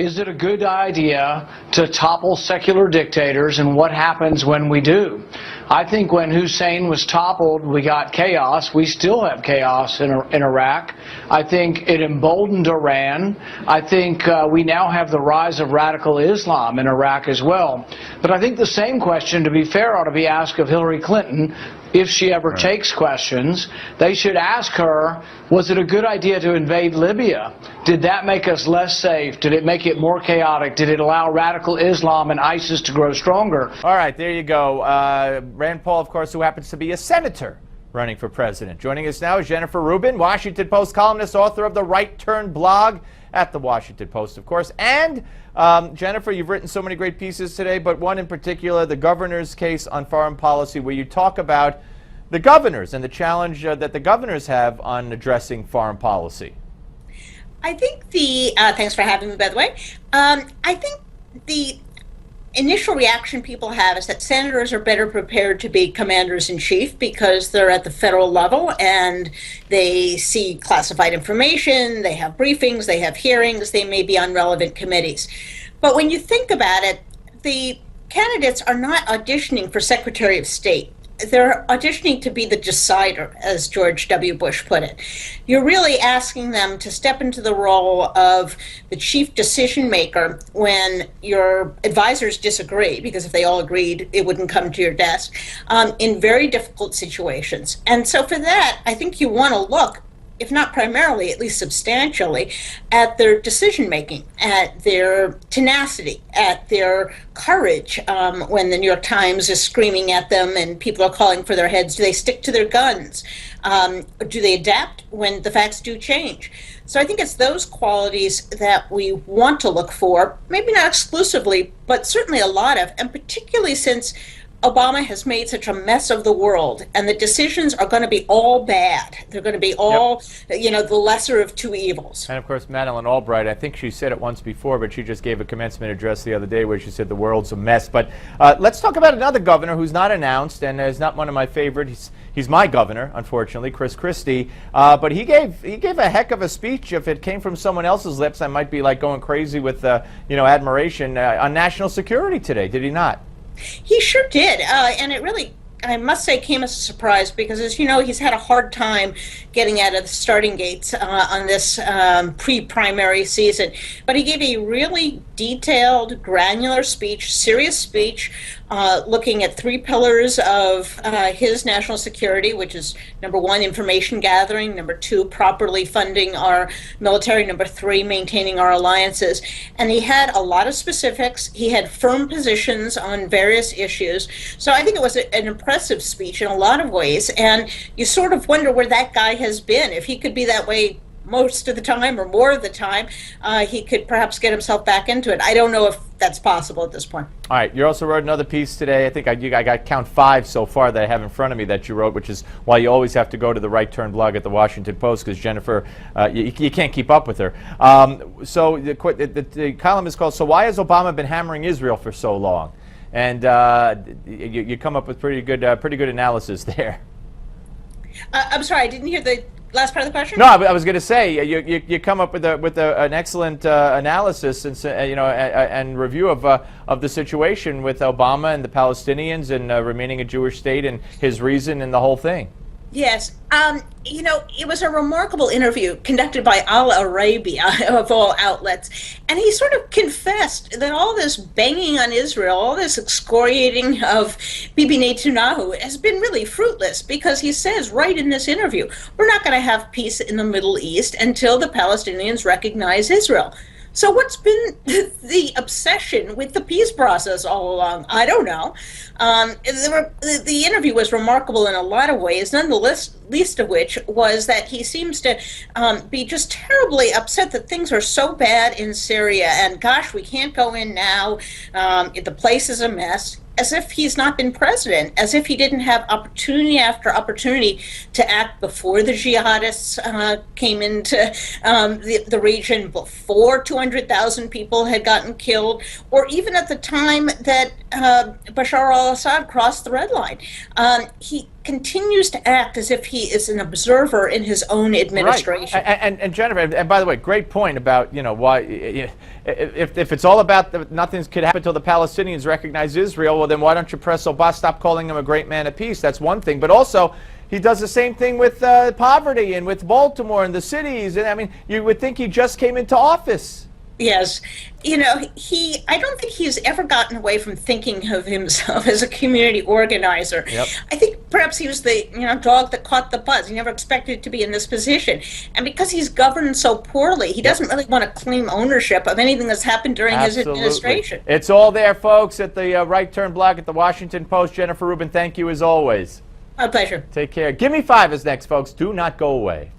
Is it a good idea to topple secular dictators, and what happens when we do? I think when Hussein was toppled, we got chaos. We still have chaos in Iraq. I think it emboldened Iran. I think we now have the rise of radical Islam in Iraq as well. But I think the same question, to be fair, ought to be asked of Hillary Clinton. If she ever takes questions, they should ask her, was it a good idea to invade Libya? Did that make us less safe? Did it make it more chaotic? Did it allow radical Islam and ISIS to grow stronger? All right, there you go. Rand Paul, of course, who happens to be a senator running for president. Joining us now is Jennifer Rubin, Washington Post columnist, author of the Right Turn blog at the Washington Post, of course. And Jennifer, you've written so many great pieces today, but one in particular, the governor's case on foreign policy, where you talk about the governors and the challenge that the governors have on addressing foreign policy. I think thanks for having me, by the way. I think the initial reaction people have is that senators are better prepared to be commanders-in-chief because they're at the federal level and they see classified information, they have briefings, they have hearings, they may be on relevant committees. But when you think about it, the candidates are not auditioning for Secretary of State. They're auditioning to be the decider, as George W. Bush put it. You're really asking them to step into the role of the chief decision maker when your advisors disagree, because if they all agreed, it wouldn't come to your desk, in very difficult situations. And so for that, I think you want to look, if not primarily, at least substantially, at their decision-making, at their tenacity, at their courage. When the New York Times is screaming at them and people are calling for their heads, do they stick to their guns? Do they adapt when the facts do change? So I think it's those qualities that we want to look for, maybe not exclusively, but certainly a lot of, and particularly since Obama has made such a mess of the world, and the decisions are going to be all bad. They're going to be all, you know, the lesser of two evils. And of course, Madeleine Albright, I think she said it once before, but she just gave a commencement address the other day where she said the world's a mess. But let's talk about another governor who's not announced and is not one of my favorites. He's my governor, unfortunately, Christie. But he gave a heck of a speech. If it came from someone else's lips, I might be like going crazy with admiration on national security today. Did he not? He sure did, and it really, I must say, came as a surprise because, as you know, he's had a hard time getting out of the starting gates on this pre-primary season. But he gave a really detailed, granular speech, serious speech, looking at three pillars of his national security, which is, number one, information gathering, number two, properly funding our military, number three, maintaining our alliances. And he had a lot of specifics. He had firm positions on various issues. So I think it was an impressive speech in a lot of ways. And you sort of wonder where that guy has been. If he could be that way most of the time or more of the time, he could perhaps get himself back into it. I don't know if that's possible at this point. All right, you also wrote another piece today. I think I got count 5 so far that I have in front of me that you wrote, which is why you always have to go to the Right Turn blog at the Washington Post, because Jennifer, you can't keep up with her. So the column is called, "So Why Has Obama Been Hammering Israel for So Long?" And you come up with pretty good analysis there. I'm sorry, I didn't hear the last part of the question? No, I was going to say you come up with an excellent analysis and review of the situation with Obama and the Palestinians and remaining a Jewish state and his reason and the whole thing. Yes. It was a remarkable interview conducted by Al Arabia, of all outlets. And he sort of confessed that all this banging on Israel, all this excoriating of Bibi Netanyahu has been really fruitless, because he says right in this interview, we're not going to have peace in the Middle East until the Palestinians recognize Israel. So what's been the obsession with the peace process all along? I don't know. The interview was remarkable in a lot of ways, none the least of which was that he seems to be just terribly upset that things are so bad in Syria, and gosh, we can't go in now. The place is a mess. As if he's not been president, as if he didn't have opportunity after opportunity to act before the jihadists came into the region, before 200,000 people had gotten killed, or even at the time that Bashar al-Assad crossed the red line. continues to act as if he is an observer in his own administration. Right. And Jennifer, and by the way, great point about, why if it's all about nothing could happen until the Palestinians recognize Israel, well, then why don't you press Obama, stop calling him a great man of peace? That's one thing. But also, he does the same thing with poverty and with Baltimore and the cities. And I mean, you would think he just came into office. Yes. I don't think he's ever gotten away from thinking of himself as a community organizer. Yep. I think perhaps he was the, dog that caught the buzz. He never expected to be in this position. And because he's governed so poorly, he doesn't really want to claim ownership of anything that's happened during his administration. It's all there, folks, at the Right Turn blog at the Washington Post. Jennifer Rubin, thank you as always. My pleasure. Take care. Give Me Five is next, folks. Do not go away.